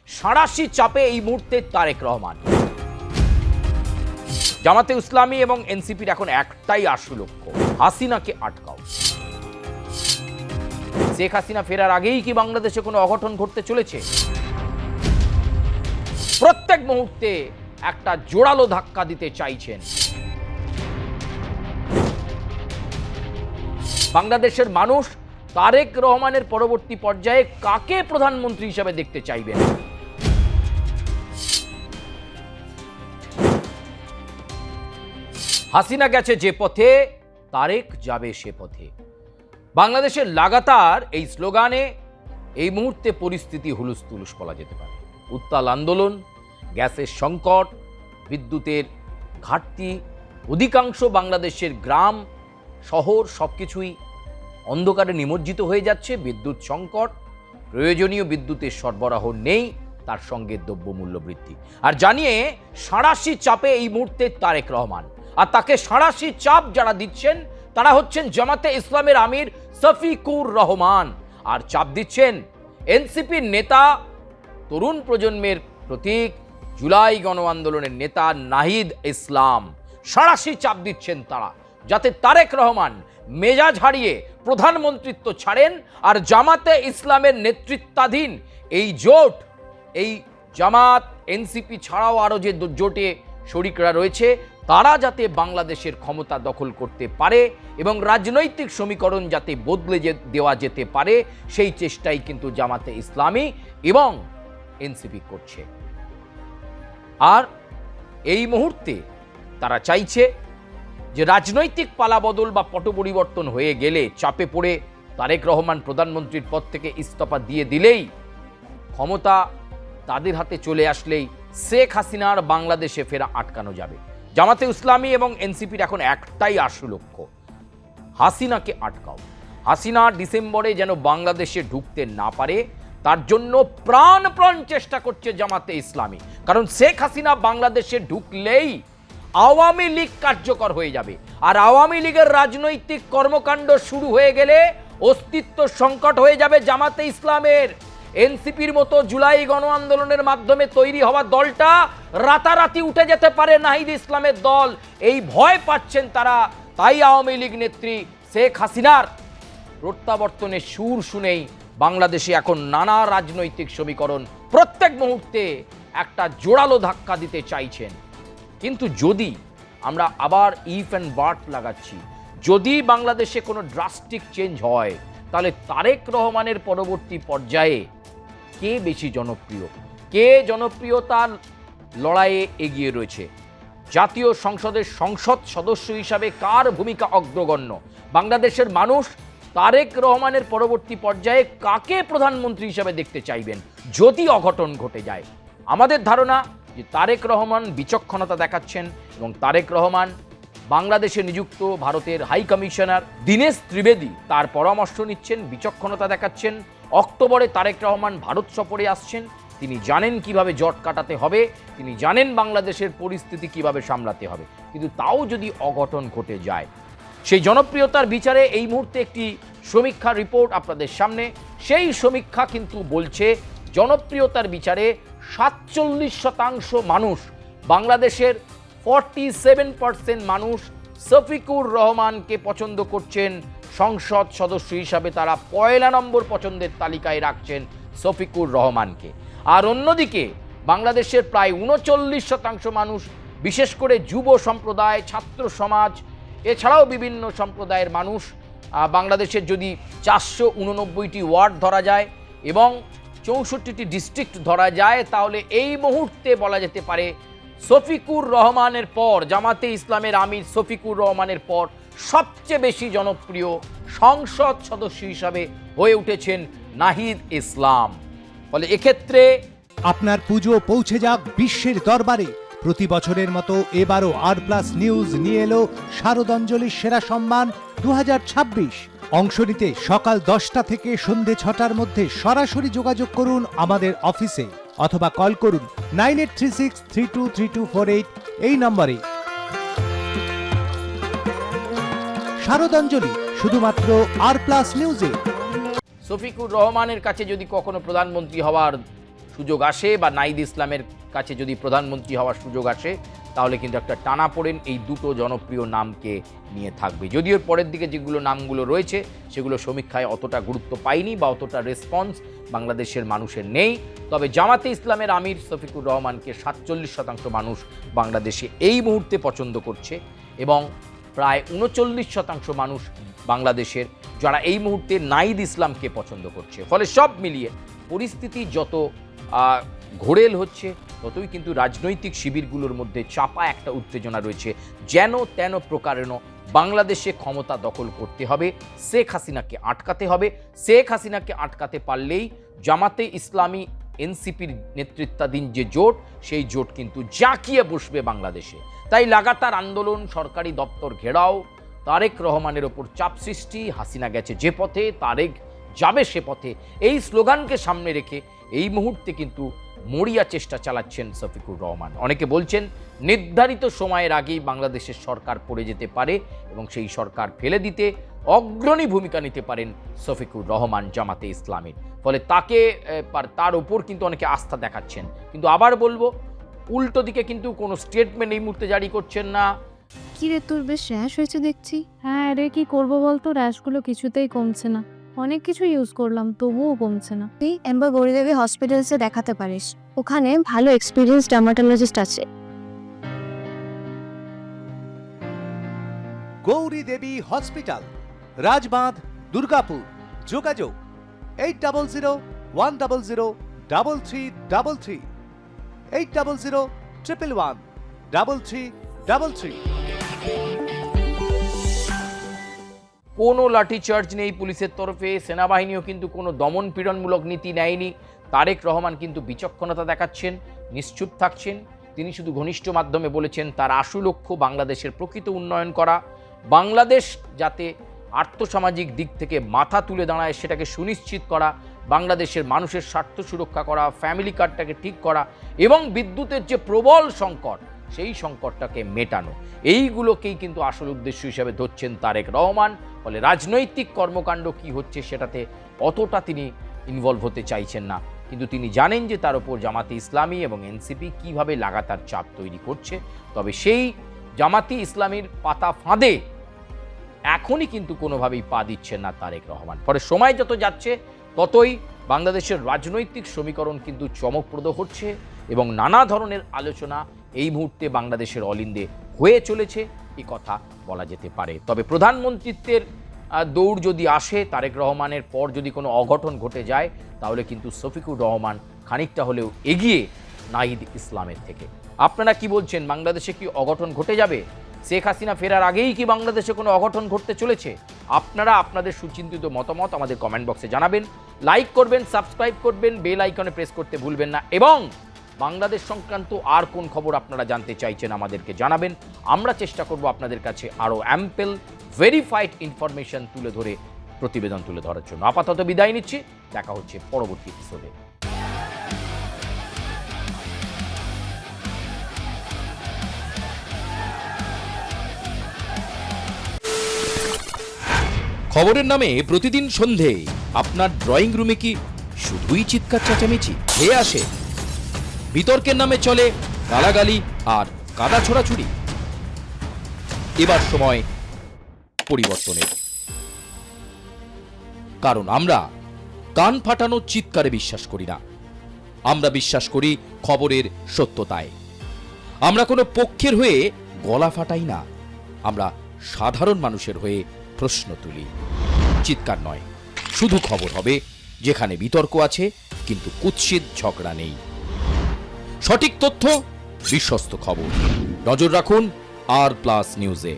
সাঁড়াশি চাপে এই মুহূর্তে তারেক রহমান। জামাতে ইসলামী এবং এনসিপির এখন একটাই আশু লক্ষ্য, হাসিনাকে আটকাও। শেখ হাসিনা ফেরার আগেই কি বাংলাদেশে কোনো অঘটন ঘটতে চলেছে? প্রত্যেক মুহূর্তে একটা জোরালো ধাক্কা দিতে চাইছেন। বাংলাদেশের মানুষ তারেক রহমানের পরবর্তী পর্যায়ে কাকে প্রধানমন্ত্রী হিসেবে দেখতে চাইবেন? হাসিনা গেছে যে পথে, তারেক যাবে সে পথে। বাংলাদেশের লাগাতার এই স্লোগানে এই মুহূর্তে পরিস্থিতি হুলুস্থুলুস বলা যেতে পারে। উত্তাল আন্দোলন, গ্যাসের সংকট, বিদ্যুতের ঘাটতি, অধিকাংশ বাংলাদেশের গ্রাম শহর সবকিছুই অন্ধকারে নিমজ্জিত হয়ে যাচ্ছে। বিদ্যুৎ সংকট, প্রয়োজনীয় বিদ্যুতের সরবরাহ নেই, তার সঙ্গে দ্রব্যমূল্য বৃদ্ধি। আর জানিয়ে সাঁড়াশি চাপে এই মুহূর্তে তারেক রহমান। আর তাকে সাঁড়াশি চাপ যারা দিচ্ছেন তারা হচ্ছেন জামাতে ইসলামের আমির শফিকুর রহমান, আর চাপ দিচ্ছেন এনসিপির নেতা, তরুণ প্রজন্মের প্রতীক, জুলাই গণ আন্দোলনের নেতা নাহিদ ইসলাম। সাঁড়াশি চাপ দিচ্ছেন তারা, যাতে তারেক রহমান মেজাজ হারিয়ে প্রধানমন্ত্রিত্ব ছাড়েন। আর জামাতে ইসলামের নেতৃত্বাধীন এই জোট, এই জামাত এনসিপি ছাড়াও আরও যে জোটে শরিকরা রয়েছে, তারা যাতে বাংলাদেশের ক্ষমতা দখল করতে পারে এবং রাজনৈতিক সমীকরণ যাতে বদলে দেওয়া যেতে পারে, সেই চেষ্টাই কিন্তু জামাতে ইসলামী এবং এনসিপি করছে। আর এই মুহূর্তে তারা চাইছে যে রাজনৈতিক পালাবদল বা পট পরিবর্তন হয়ে গেলে, চাপে পড়ে তারেক রহমান প্রধানমন্ত্রীর পদ থেকে ইস্তফা দিয়ে দিলেই, ক্ষমতা তাদের হাতে চলে আসলেই শেখ হাসিনার বাংলাদেশে ফেরা আটকানো যাবে। জামাতে ইসলামী এবং এনসিপির এখন একটাই আশু লক্ষ্য, হাসিনাকে আটকাও। হাসিনা ডিসেম্বরে যেন বাংলাদেশে ঢুকতে না পারে, তার জন্য প্রাণ চেষ্টা করছে জামাতে ইসলামী। কারণ শেখ হাসিনা বাংলাদেশে ঢুকলেই আওয়ামী লীগ কার্যকর হয়ে যাবে, আর আওয়ামী লীগের রাজনৈতিক কর্মকাণ্ড শুরু হয়ে গেলে অস্তিত্ব সংকট হয়ে যাবে জামাতে ইসলামের। এনসিপির মতো জুলাই গণ আন্দোলনের মাধ্যমে তৈরি হওয়া দলটা রাতারাতি উঠে যেতে পারে নাহিদ ইসলামের দল, এই ভয় পাচ্ছেন তারা। তাই আওয়ামী লীগ নেত্রী শেখ হাসিনার প্রত্যাবর্তনের সুর শুনেই বাংলাদেশে এখন নানা রাজনৈতিক সমীকরণ প্রত্যেক মুহূর্তে একটা জোরালো ধাক্কা দিতে চাইছেন। কিন্তু যদি আমরা আবার ইফ অ্যান্ড বাট লাগাচ্ছি, যদি বাংলাদেশে কোনো ড্রাস্টিক চেঞ্জ হয়, তাহলে তারেক রহমানের পরবর্তী পর্যায়ে কে বেশি জনপ্রিয়, কে জনপ্রিয়তার লড়াইয়ে এগিয়ে রয়েছে, জাতীয় সংসদের সংসদ সদস্য হিসাবে কার ভূমিকা অগ্রগণ্য, বাংলাদেশের মানুষ তারেক রহমানের পরবর্তী পর্যায়ে কাকে প্রধানমন্ত্রী হিসাবে দেখতে চাইবেন যদি অঘটন ঘটে যায়। আমাদের ধারণা যে তারেক রহমান বিচক্ষণতা দেখাচ্ছেন এবং তারেক রহমান বাংলাদেশে নিযুক্ত ভারতের হাই কমিশনার দীনেশ ত্রিবেদী তার পরামর্শ নিচ্ছেন, বিচক্ষণতা দেখাচ্ছেন। অক্টোবরে তারেক রহমান ভারত সফরে আসছেন, তিনি জানেন কিভাবে জট কাটাতে হবে, তিনি জানেন বাংলাদেশের পরিস্থিতি কিভাবে সামলাতে হবে। কিন্তু তাও যদি অঘটন ঘটে যায়, সেই জনপ্রিয়তার বিচারে এই মুহূর্তে একটি সমীক্ষা রিপোর্ট আপনাদের সামনে, সেই সমীক্ষা কিন্তু বলছে জনপ্রিয়তার বিচারে 47% মানুষ, বাংলাদেশের 47% মানুষ শফিকুর রহমানকে পছন্দ করছেন সংসদ সদস্য হিসাবে। তারা 1 নম্বর পছন্দের তালিকায় রাখছেন শফিকুর রহমানকে। আর অন্যদিকে বাংলাদেশের প্রায় 39% মানুষ, বিশেষ করে যুব সম্প্রদায়, ছাত্র সমাজ, এছাড়াও বিভিন্ন সম্প্রদায়ের মানুষ, বাংলাদেশের যদি 489টি ওয়ার্ড ধরা যায় এবং 64টি ডিস্ট্রিক্ট ধরা যায়, তাহলে এই মুহূর্তে বলা যেতে পারে শফিকুর রহমানের পর, জামাতে ইসলামের আমির শফিকুর রহমানের পর সবচেয়ে বেশি জনপ্রিয় সংসদ সদস্য হিসাবে হয়ে উঠেছেন নাহিদ ইসলাম। ফলে এক্ষেত্রে আপনার পুজো পৌঁছে যাক বিশ্বের দরবারে। প্রতি বছরের মতো এবারও আর+ নিউজ নিয়ে এলো শারদাঞ্জলির সেরা সম্মান 2026। অংশ নিতে সকাল 10টা থেকে সন্ধে 6টার মধ্যে সরাসরি যোগাযোগ করুন আমাদের অফিসে অথবা কল করুন 9836323248 এই নম্বরে। শারদাঞ্জলি শুধুমাত্র আর+ নিউজে। শফিকুর রহমানের কাছে যদি কখনো প্রধানমন্ত্রী হওয়ার সুযোগ আসে বা নাহিদ ইসলামের কাছে যদি প্রধানমন্ত্রী হওয়ার সুযোগ আসে, তাহলে কিন্তু একটা টানাপোড়েন এই দুটো জনপ্রিয় নামকে নিয়ে থাকবে। যদিও এর পরের দিকে যেগুলো নামগুলো রয়েছে সেগুলো সমীক্ষায় অতটা গুরুত্ব পায়নি বা অতটা রেসপন্স বাংলাদেশের মানুষের নেই। তবে জামাতে ইসলামের আমির শফিকুর রহমানকে 47% মানুষ বাংলাদেশে এই মুহূর্তে পছন্দ করছে এবং প্রায় 39% মানুষ বাংলাদেশের যারা এই মুহূর্তে নাহিদ ইসলামকে পছন্দ করছে। ফলে সব মিলিয়ে পরিস্থিতি যত ঘোরেল হচ্ছে, ততই কিন্তু রাজনৈতিক শিবিরগুলোর মধ্যে চাপা একটা উত্তেজনা রয়েছে। যেন তেন প্রকারেণ বাংলাদেশে ক্ষমতা দখল করতে হবে, শেখ হাসিনাকে আটকাতে হবে। শেখ হাসিনাকে আটকাতে পারলেই জামাতে ইসলামী এনসিপির নেতৃত্বাধীন যে জোট, সেই জোট কিন্তু জাঁকিয়ে বসবে বাংলাদেশে। তাই লাগাতার আন্দোলন, সরকারি দপ্তর ঘেরাও, তারেক রহমানের ওপর চাপ সৃষ্টি, হাসিনা গেছে যে পথে তারেক যাবে সে পথে, এই স্লোগানকে সামনে রেখে এই মুহূর্তে কিন্তু মরিয়া চেষ্টা চালাচ্ছেন শফিকুর রহমান। অনেকে বলছেন নির্ধারিত সময়ের আগেই বাংলাদেশের সরকার পড়ে যেতে পারে এবং সেই সরকার ফেলে দিতে অগ্রণী ভূমিকা নিতে পারেন শফিকুর রহমান জামাতে ইসলামীর। ফলে তার ওপর কিন্তু অনেকে আস্থা দেখাচ্ছেন। কিন্তু আবার বলবো, উল্টো দিকে কিন্তু কোনো স্টেটমেন্ট এই মুহূর্তে জারি করছেন না। কি রে, তোর বেশ র্যাশ হয়েছে দেখছি। হ্যাঁ রে, কি করবো বলতো, র্যাশগুলো কিছুতেই কমছে না। অনেক কিছু ইউজ করলাম তবুও কমছে না। তুই এম্বার গৌরীদেবী হসপিটালসে দেখাতে পারিস, ওখানে ভালো এক্সপিরিয়েন্স ডার্মাটোলজিস্ট আছে। গৌরী দেবী হসপিটাল, রাজবাঁধ, দুর্গাপুর। যোগাযোগ 8001003333, 8001113333। কোনো লাঠিচার্জ নেই পুলিশের তরফে, সেনাবাহিনীও কিন্তু কোনো দমন পীড়নমূলক নীতি নেয়নি। তারেক রহমান কিন্তু বিচক্ষণতা দেখাচ্ছেন, নিশ্চুপ থাকছেন। তিনি শুধু ঘনিষ্ঠ মাধ্যমে বলেছেন তার আশু লক্ষ্য বাংলাদেশের প্রকৃত উন্নয়ন করা, বাংলাদেশ যাতে আর্থসামাজিক দিক থেকে মাথা তুলে দাঁড়ায় সেটাকে সুনিশ্চিত করা, বাংলাদেশের মানুষের স্বার্থ সুরক্ষা করা, ফ্যামিলি কার্ডটাকে ঠিক করা এবং বিদ্যুতের যে প্রবল সংকট সেই সংকটটাকে মেটানো, এইগুলোকেই কিন্তু আসল উদ্দেশ্য হিসেবে ধরছেন তারেক রহমান। ফলে রাজনৈতিক কর্মকাণ্ড কি হচ্ছে সেটাতে অতটা তিনি ইনভলভ হতে চাইছেন না। কিন্তু তিনি জানেন যে তার উপর জামাতে ইসলামী এবং এনসিপি কিভাবে লাগাতার চাপ তৈরি করছে। তবে সেই জামাতে ইসলামীর পাতা ফাঁদে এখনই কিন্তু কোনোভাবেই পা দিচ্ছেন না তারেক রহমান। ফলে সময় যত যাচ্ছে ততই বাংলাদেশের রাজনৈতিক সমীকরণ কিন্তু চমকপ্রদ হচ্ছে এবং নানা ধরনের আলোচনা এই মুহূর্তে বাংলাদেশের অলিন্দে হয়ে চলেছে, এই কথা বলা যেতে পারে। তবে প্রধানমন্ত্রীত্বের দৌড় যদি আসে, তারেক রহমানের পর যদি কোনো অঘটন ঘটে যায়, তাহলে কিন্তু শফিকুর রহমান খানিকটা হলেও এগিয়ে নাহিদ ইসলামের থেকে। আপনারা কি বলছেন, বাংলাদেশে কি অঘটন ঘটে যাবে? শেখ হাসিনা ফেরার আগেই কি বাংলাদেশে কোনো অঘটন ঘটতে চলেছে? আপনারা আপনাদের সুচিন্তিত মতামত আমাদের কমেন্ট বক্সে জানাবেন। লাইক করবেন, সাবস্ক্রাইব করবেন, বেল আইকনে প্রেস করতে ভুলবেন না এবং বাংলাদেশ সংক্রান্ত আর কোন খবর আপনারা জানতে চাইছেন আমাদেরকে জানাবেন। আমরা চেষ্টা করব আপনাদের কাছে আরও অ্যাম্পেল ভেরিফাইড ইনফরমেশন তুলে ধরে প্রতিবেদন তুলে ধরার জন্য। আপাতত বিদায় নিচ্ছি, দেখা হচ্ছে পরবর্তী এপিসোডে। খবরের নামে প্রতিদিন সন্ধে আপনার ড্রয়িং রুমে কি শুধুই চিৎকার চেঁচামেচি হয়ে আসে? বিতর্কের নামে চলে গালাগালি আর কাদা ছোড়াছুড়ি। এবার সময় পরিবর্তনের, কারণ আমরা কান ফাটানো চিৎকারে বিশ্বাস করি না। আমরা বিশ্বাস করি খবরের সত্যতায়। আমরা কোনো পক্ষের হয়ে গলা ফাটাই না, আমরা সাধারণ মানুষের হয়ে প্রশ্ন তুলি। চিৎকার নয়, শুধু খবর হবে যেখানে বিতর্ক আছে কিন্তু কুৎসিত ঝগড়া নেই। সঠিক তথ্য, বিশ্বস্ত খবর। নজর রাখুন আর প্লাস নিউজে।